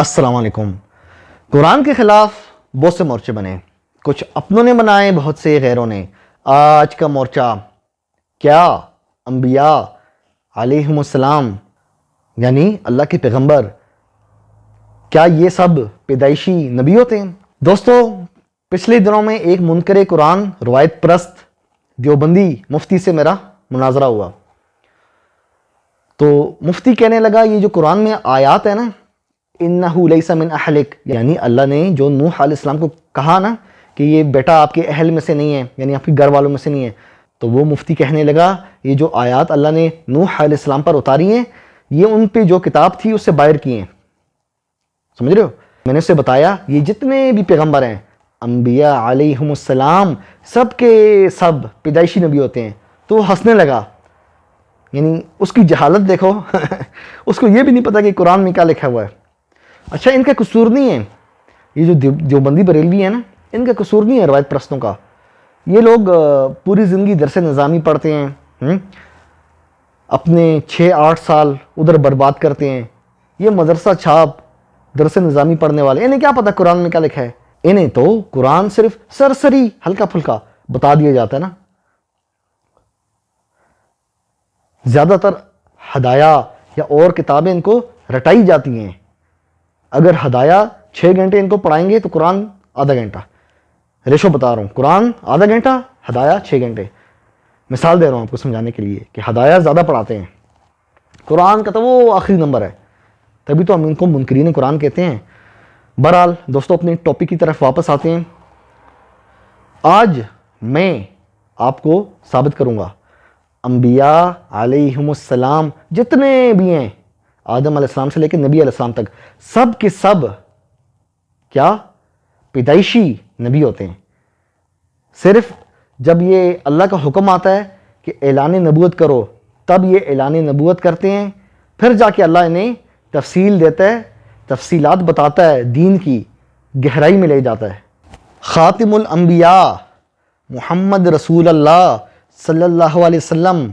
السلام علیکم۔ قرآن کے خلاف بہت سے مورچے بنے، کچھ اپنوں نے بنائے، بہت سے غیروں نے۔ آج کا مورچہ کیا انبیاء علیہم السلام یعنی اللہ کے پیغمبر کیا یہ سب پیدائشی نبی ہوتے ہیں؟ دوستو، پچھلے دنوں میں ایک منکر قرآن روایت پرست دیوبندی مفتی سے میرا مناظرہ ہوا، تو مفتی کہنے لگا یہ جو قرآن میں آیات ہے نا، انہو لیس من اہلک، یعنی اللہ نے جو نوح علیہ السلام کو کہا نا کہ یہ بیٹا آپ کے اہل میں سے نہیں ہے، یعنی آپ کے گھر والوں میں سے نہیں ہے، تو وہ مفتی کہنے لگا یہ جو آیات اللہ نے نوح علیہ السلام پر اتاری ہیں، یہ ان پہ جو کتاب تھی اس سے باہر کی ہیں۔ سمجھ رہے ہو؟ میں نے اسے بتایا یہ جتنے بھی پیغمبر ہیں انبیاء علیہم السلام سب کے سب پیدائشی نبی ہوتے ہیں۔ تو وہ ہنسنے لگا، یعنی اس کی جہالت دیکھو اس کو یہ بھی نہیں پتا کہ قرآن میں کیا لکھا ہوا ہے۔ اچھا، ان کا قصور نہیں ہے، یہ جو دیوبندی بریلوی ہے نا، ان کا قصور نہیں ہے روایت پرستوں کا۔ یہ لوگ پوری زندگی درس نظامی پڑھتے ہیں، اپنے 6-8 سال ادھر برباد کرتے ہیں۔ یہ مدرسہ چھاپ درس نظامی پڑھنے والے، انہیں کیا پتا قرآن میں کیا لکھا ہے؟ انہیں تو قرآن صرف سرسری ہلکا پھلکا بتا دیا جاتا ہے نا۔ زیادہ تر ہدایہ یا اور کتابیں ان کو رٹائی جاتی ہیں۔ اگر ہدایہ 6 گھنٹے ان کو پڑھائیں گے تو قرآن آدھا گھنٹہ، ریشو بتا رہا ہوں، قرآن آدھا گھنٹہ، ہدایہ 6 گھنٹے۔ مثال دے رہا ہوں آپ کو سمجھانے کے لیے کہ ہدایہ زیادہ پڑھاتے ہیں، قرآن کا تو وہ آخری نمبر ہے، تبھی تو ہم ان کو منکرین قرآن کہتے ہیں۔ بہرحال دوستو، اپنے ٹاپک کی طرف واپس آتے ہیں۔ آج میں آپ کو ثابت کروں گا انبیاء علیہم السلام جتنے بھی ہیں، آدم علیہ السلام سے لے کے نبی علیہ السلام تک، سب کے سب کیا پیدائشی نبی ہوتے ہیں۔ صرف جب یہ اللہ کا حکم آتا ہے کہ اعلان نبوت کرو، تب یہ اعلان نبوت کرتے ہیں، پھر جا کے اللہ انہیں تفصیل دیتا ہے، تفصیلات بتاتا ہے، دین کی گہرائی میں لے جاتا ہے۔ خاتم الانبیاء محمد رسول اللہ صلی اللہ علیہ وسلم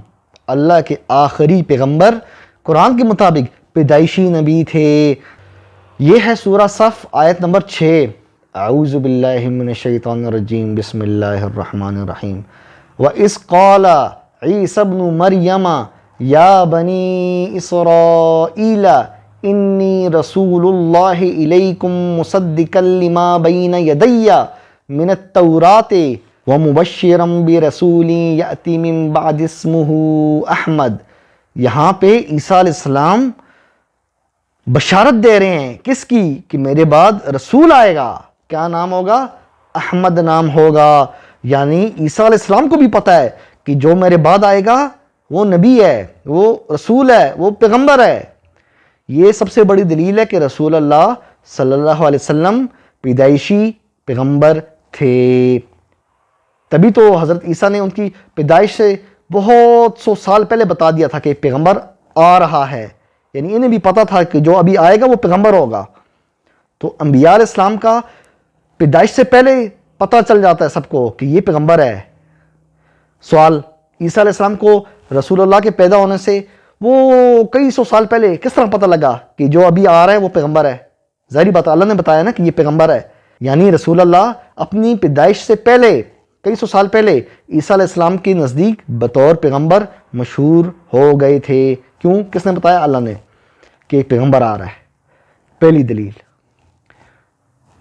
اللہ کے آخری پیغمبر قرآن کے مطابق پیدائشی نبی تھے۔ یہ ہے سورہ صف آیت نمبر 6۔ اعوذ باللہ من الشیطان الرجیم، بسم اللہ الرحمن الرحیم۔ وَإِذْ قَالَ عِيسَى ابْنُ مَرْيَمَ يَا بَنِي إِسْرَائِيلَ إِنِّي رَسُولُ اللَّهِ إِلَيْكُمْ مُصَدِّقًا لِمَا بَيْنَ يَدَيَّ مِنَ التَّوْرَاةِ وَمُبَشِّرًا بِرَسُولٍ يَأْتِي مِن بَعْدِي اسْمُهُ أَحْمَدُ۔ یہاں پہ عیسیٰ علیہ السلام بشارت دے رہے ہیں، کس کی؟ کہ میرے بعد رسول آئے گا، کیا نام ہوگا؟ احمد نام ہوگا۔ یعنی عیسیٰ علیہ السلام کو بھی پتہ ہے کہ جو میرے بعد آئے گا وہ نبی ہے، وہ رسول ہے، وہ پیغمبر ہے۔ یہ سب سے بڑی دلیل ہے کہ رسول اللہ صلی اللہ علیہ وسلم پیدائشی پیغمبر تھے۔ تبھی تو حضرت عیسیٰ نے ان کی پیدائش سے بہت 100 سال پہلے بتا دیا تھا کہ پیغمبر آ رہا ہے، یعنی انہیں بھی پتا تھا کہ جو ابھی آئے گا وہ پیغمبر ہوگا۔ تو انبیاء علیہ السلام کا پیدائش سے پہلے پتہ چل جاتا ہے سب کو کہ یہ پیغمبر ہے۔ سوال، عیسیٰ علیہ السلام کو رسول اللہ کے پیدا ہونے سے وہ کئی 100 سال پہلے کس طرح پتہ لگا کہ جو ابھی آ رہا ہے وہ پیغمبر ہے؟ ظاہری بات، اللہ نے بتایا نا کہ یہ پیغمبر ہے، یعنی رسول اللہ اپنی پیدائش سے پہلے کئی 100 سال پہلے عیسیٰ علیہ السلام کے نزدیک بطور پیغمبر مشہور ہو گئے تھے۔ کیوں؟ کس نے بتایا؟ اللہ نے، کہ ایک پیغمبر آ رہا ہے۔ پہلی دلیل۔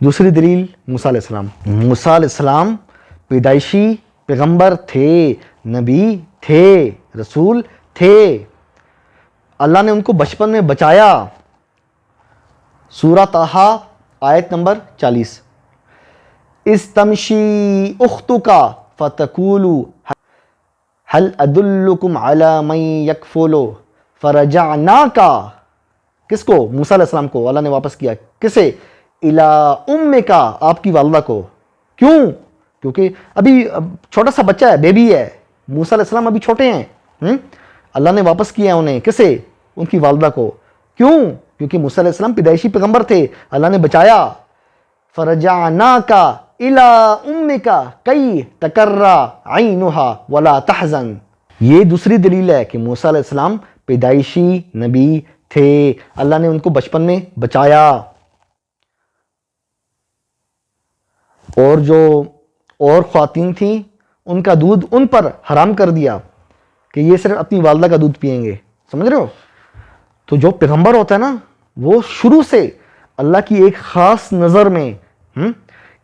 دوسری دلیل، موسیٰ علیہ السلام۔ موسیٰ علیہ السلام پیدائشی پیغمبر تھے، نبی تھے، رسول تھے۔ اللہ نے ان کو بچپن میں بچایا۔ سورہ طٰہٰ آیت نمبر 40۔ اِذْ تَمْشِي أُخْتُكَ فَتَقُولُ هَلْ أَدُلُّكُمْ عَلَىٰ مَن يَكْفُلُهُ فَرَجَعْنَاكَ۔ کس کو؟ موسیٰ علیہ السلام کو اللہ نے واپس کیا۔ کسے؟ إِلَىٰ أُمِّكَ، آپ کی والدہ کو۔ کیوں؟ کیونکہ ابھی چھوٹا سا بچہ ہے، بیبی ہے، موسیٰ علیہ السلام ابھی چھوٹے ہیں۔ اللہ نے واپس کیا انہیں، کسے؟ ان کی والدہ کو۔ کیوں؟ کیونکہ موسیٰ علیہ السلام پیدائشی پیغمبر تھے، اللہ نے بچایا۔ فَرَجَعْنَاكَ إِلَىٰ أُمِّكَ كَيْ تَقَرَّ عَيْنُهَا وَلَا تَحْزَنَ۔ یہ دوسری دلیل ہے کہ موسیٰ علیہ السلام پیدائشی نبی تھے، اللہ نے ان کو بچپن میں بچایا۔ اور جو اور خواتین تھیں ان کا دودھ ان پر حرام کر دیا کہ یہ صرف اپنی والدہ کا دودھ پئیں گے. سمجھ رہے ہو؟ تو جو پیغمبر ہوتا ہے نا وہ شروع سے اللہ کی ایک خاص نظر میں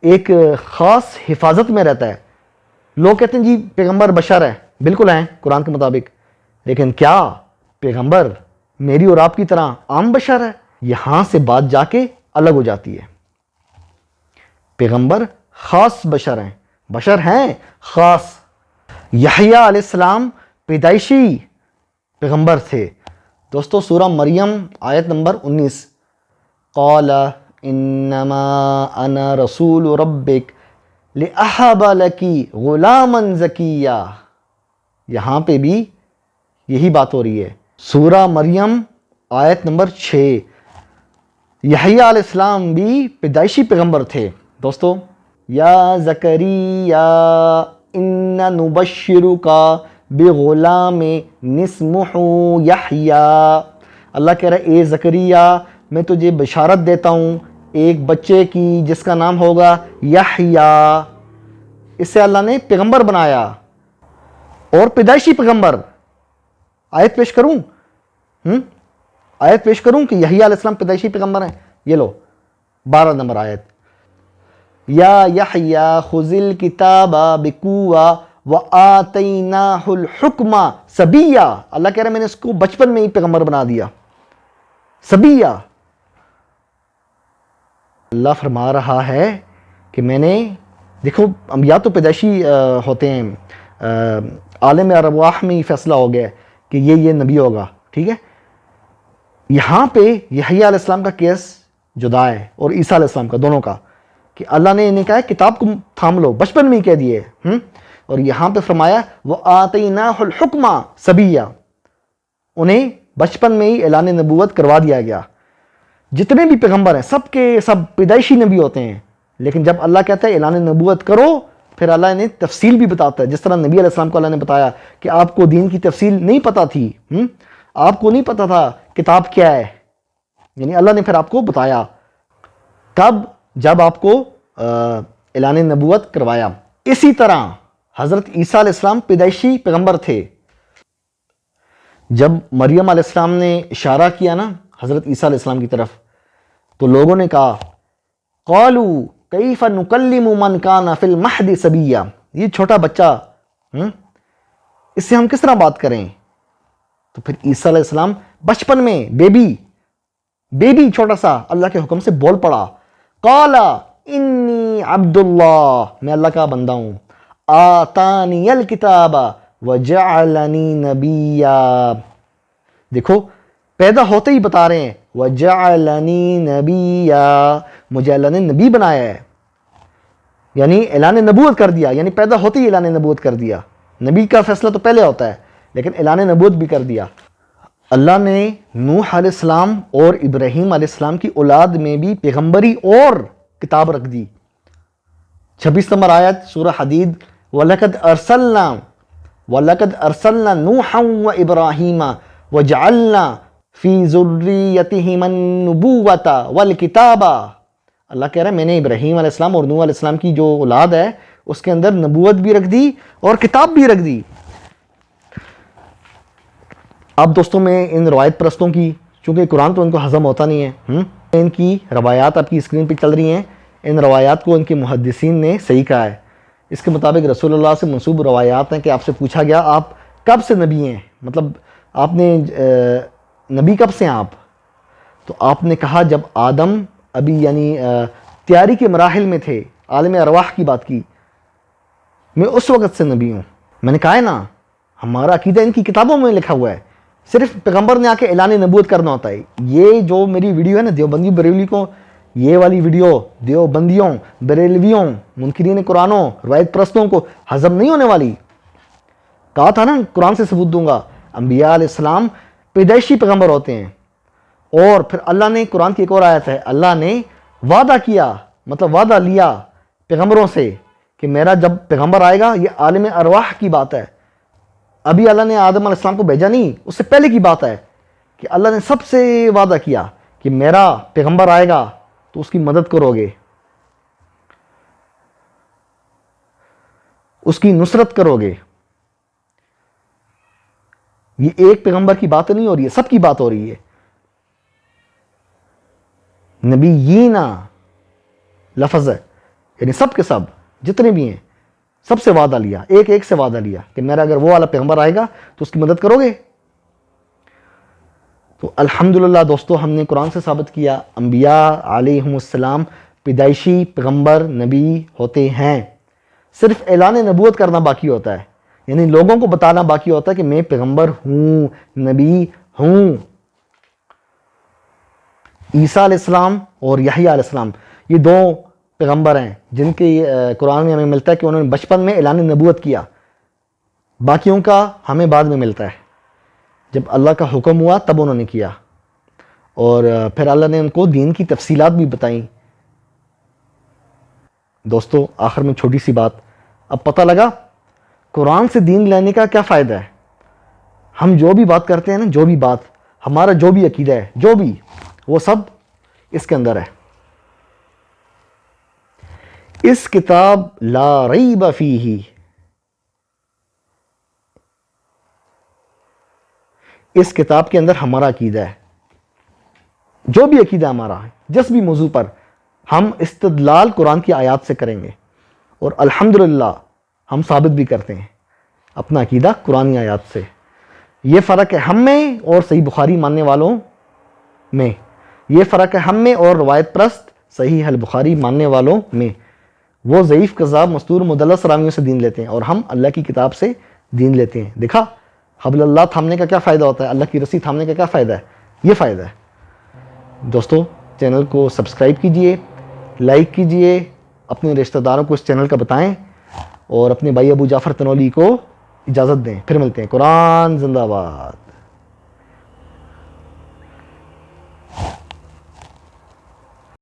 ایک خاص حفاظت میں رہتا ہے. لوگ کہتے ہیں جی پیغمبر بشر ہے، بالکل ہیں قرآن کے مطابق، لیکن کیا پیغمبر میری اور آپ کی طرح عام بشر ہے؟ یہاں سے بات جا کے الگ ہو جاتی ہے. پیغمبر خاص بشر ہیں خاص. یحییٰ علیہ السلام پیدائشی پیغمبر تھے. دوستو سورہ مریم آیت نمبر 19، قال انما انا رسول ربک لأہب لکی غلاما زکیہ. یہاں پہ بھی یہی بات ہو رہی ہے. سورہ مریم آیت نمبر 6. یحییٰ علیہ السلام بھی پیدائشی پیغمبر تھے. دوستو یا زکریہ انا نبشرک بغلام اسمہ یحییٰ. اللہ کہہ رہا ہے اے زکریہ میں تجھے بشارت دیتا ہوں ایک بچے کی جس کا نام ہوگا یحییٰ. اس سے اللہ نے پیغمبر بنایا اور پیدائشی پیغمبر. آیت پیش کروں آیت پیش کروں کہ یحییٰ علیہ السلام پیدائشی پیغمبر ہیں. یہ لو 12 نمبر آیت. یا یحییٰ خذ الکتاب بقوۃ وآتیناہ الحکم صبیہ. اللہ کہہ رہا ہے میں نے اس کو بچپن میں ہی پیغمبر بنا دیا. صبیہ. اللہ فرما رہا ہے کہ میں نے، دیکھو انبیاء تو پیدائشی ہوتے ہیں، عالم ارواح میں ہی فیصلہ ہو گیا کہ یہ نبی ہوگا. ٹھیک ہے، یہاں پہ یحییٰ علیہ السلام کا کیس جدا ہے اور عیسیٰ علیہ السلام کا، دونوں کا، کہ اللہ نے انہیں کہا ہے کتاب کو تھام لو، بچپن میں ہی کہہ دیے. اور یہاں پہ فرمایا وَآتَيْنَاهُ الْحُكْمَ صَبِيًّا، انہیں بچپن میں ہی اعلان نبوت کروا دیا گیا. جتنے بھی پیغمبر ہیں سب کے سب پیدائشی نبی ہوتے ہیں، لیکن جب اللہ کہتا ہے اعلان نبوت کرو پھر اللہ انہیں تفصیل بھی بتاتا ہے. جس طرح نبی علیہ السلام کو اللہ نے بتایا کہ آپ کو دین کی تفصیل نہیں پتہ تھی، آپ کو نہیں پتہ تھا کتاب کیا ہے، یعنی اللہ نے پھر آپ کو بتایا. کب؟ جب آپ کو اعلان نبوت کروایا. اسی طرح حضرت عیسیٰ علیہ السلام پیدائشی پیغمبر تھے. جب مریم علیہ السلام نے اشارہ کیا نا حضرت عیسیٰ علیہ السلام کی طرف، تو لوگوں نے کہا قالوا کیف نکلم من کان فی المہد صبیہ، یہ چھوٹا بچہ اس سے ہم کس طرح بات کریں؟ تو پھر عیسیٰ علیہ السلام بچپن میں بیبی چھوٹا سا اللہ کے حکم سے بول پڑا. قال انی عبد اللہ، میں اللہ کا بندہ ہوں. آتانی الکتاب وجعلنی نبیا. دیکھو پیدا ہوتے ہی بتا رہے ہیں وجعلنی نبیا، مجھے اللہ نے نبی بنایا ہے، یعنی اعلان نبوت کر دیا، یعنی پیدا ہوتے ہی اعلان نبوت کر دیا. نبی کا فیصلہ تو پہلے ہوتا ہے لیکن اعلان نبوت بھی کر دیا. اللہ نے نوح علیہ السلام اور ابراہیم علیہ السلام کی اولاد میں بھی پیغمبری اور کتاب رکھ دی. 26 نمبر آیت سورہ حدید، وَلَقَدْ أَرْسَلْنَا نُوحًا وَإِبْرَاهِيمَ وَجَعَلْنَا فِي ذُرِّيَّتِهِمَا النُّبُوَّةَ وَالْكِتَابَ. اللہ کہہ رہا ہے میں نے ابراہیم علیہ السلام اور نوح علیہ السلام کی جو اولاد ہے اس کے اندر نبوت بھی رکھ دی اور کتاب بھی رکھ دی. اب دوستوں میں ان روایت پرستوں کی، چونکہ قرآن تو ان کو ہضم ہوتا نہیں ہے، ان کی روایات آپ کی اسکرین پہ چل رہی ہیں. ان روایات کو ان کے محدثین نے صحیح کہا ہے. اس کے مطابق رسول اللہ سے منسوب روایات ہیں کہ آپ سے پوچھا گیا آپ کب سے نبی ہیں، مطلب آپ نے نبی کب سے ہیں آپ؟ تو آپ نے کہا جب آدم ابھی یعنی تیاری کے مراحل میں تھے، عالم ارواح کی بات کی، میں اس وقت سے نبی ہوں. میں نے کہا ہے نا ہمارا عقیدہ ان کی کتابوں میں لکھا ہوا ہے، صرف پیغمبر نے آ کے اعلان نبوت کرنا ہوتا ہے. یہ جو میری ویڈیو ہے نا دیوبندی بریلوی کو، یہ والی ویڈیو دیوبندیوں، بریلویوں، منکرین قرآنوں، روایت پرستوں کو ہضم نہیں ہونے والی. کہا تھا نا قرآن سے ثبوت دوں گا. انبیاء علیہ السلام پیدائشی پیغمبر ہوتے ہیں. اور پھر اللہ نے قرآن کی ایک اور آیت ہے، اللہ نے وعدہ کیا، مطلب وعدہ لیا پیغمبروں سے کہ میرا جب پیغمبر آئے گا، یہ عالم ارواح کی بات ہے. ابھی اللہ نے آدم علیہ السلام کو بھیجا نہیں، اس سے پہلے کی بات ہے کہ اللہ نے سب سے وعدہ کیا کہ میرا پیغمبر آئے گا تو اس کی مدد کرو گے. اس کی نصرت کرو گے. یہ ایک پیغمبر کی بات نہیں ہو رہی ہے، سب کی بات ہو رہی ہے. نبیینا لفظ ہے، یعنی سب کے سب جتنے بھی ہیں سب سے وعدہ لیا، ایک ایک سے وعدہ لیا کہ میرا اگر وہ والا پیغمبر آئے گا تو اس کی مدد کرو گے. تو الحمدللہ دوستو، ہم نے قرآن سے ثابت کیا انبیاء علیہم السلام پیدائشی پیغمبر نبی ہوتے ہیں. صرف اعلان نبوت کرنا باقی ہوتا ہے، یعنی لوگوں کو بتانا باقی ہوتا ہے کہ میں پیغمبر ہوں، نبی ہوں. عیسیٰ علیہ السلام اور یحییٰ علیہ السلام یہ دو پیغمبر ہیں جن کے قرآن میں ہمیں ملتا ہے کہ انہوں نے بچپن میں اعلان نبوت کیا. باقیوں کا ہمیں بعد میں ملتا ہے، جب اللہ کا حکم ہوا تب انہوں نے کیا، اور پھر اللہ نے ان کو دین کی تفصیلات بھی بتائیں. دوستو آخر میں چھوٹی سی بات، اب پتہ لگا قرآن سے دین لینے کا کیا فائدہ ہے. ہم جو بھی بات کرتے ہیں نا، جو بھی بات ہمارا جو بھی عقیدہ ہے، جو بھی، وہ سب اس کے اندر ہے. اس کتاب لا ریب فیہ، اس کتاب کے اندر ہمارا عقیدہ ہے. جو بھی عقیدہ ہمارا ہے، جس بھی موضوع پر، ہم استدلال قرآن کی آیات سے کریں گے، اور الحمدللہ ہم ثابت بھی کرتے ہیں اپنا عقیدہ قرآن آیات سے. یہ فرق ہے ہم میں اور صحیح بخاری ماننے والوں میں، یہ فرق ہے ہم میں اور روایت پرست صحیح البخاری ماننے والوں میں. وہ ضعیف کذاب مستور مدلس راویوں سے دین لیتے ہیں، اور ہم اللہ کی کتاب سے دین لیتے ہیں. دیکھا حبل اللہ تھامنے کا کیا فائدہ ہوتا ہے، اللہ کی رسی تھامنے کا کیا فائدہ ہے. یہ فائدہ ہے. دوستو چینل کو سبسکرائب کیجئے، لائک کیجئے، اپنے رشتہ داروں کو اس چینل کا بتائیں، اور اپنے بھائی ابو جعفر تنولی کو اجازت دیں. پھر ملتے ہیں. قرآن زندہ باد.